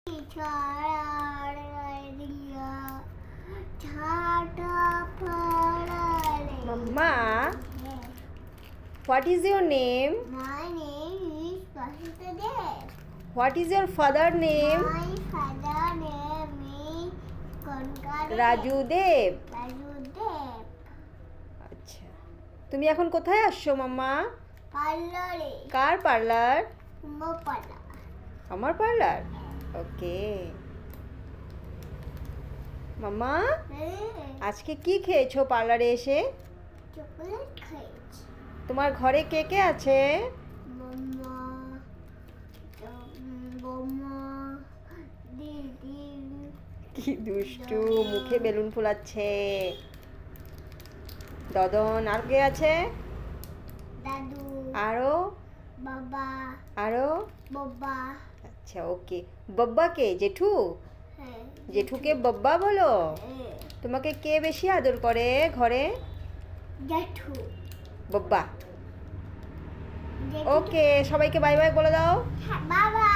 Mama, what is your name? My name is Vasudha. What is your father name? My father name is Konkare. Raju Dev. Raju Dev. আচ্ছা, তুমি এখন কোথায় আসছো মাম্মা? পার্লারে কার parlour? মোপালা আমার parlour. ওকে মাম্মা, আজকে কি খেয়েছো পার্লারে এসে? চকলেট খাইছি। তোমার ঘরে কে কে আছে? মাম্মা, বৌমা, দিদি, কি দুষ্টু, মুখে বেলুন ফুলাচ্ছে। দদন, আর কে আছে? দাদু, আরো বাবা, আরো বাবা। আচ্ছা ওকে। বব্বা কে? জেঠু? হ্যাঁ, জেঠুকে বব্বা বলো? হ্যাঁ, তোমাকে কে বেশি আদর করে ঘরে? জেঠু। বব্বা। জেঠু। ওকে, সবাইকে বাই বাই বলে দাও। হ্যাঁ, বাবা।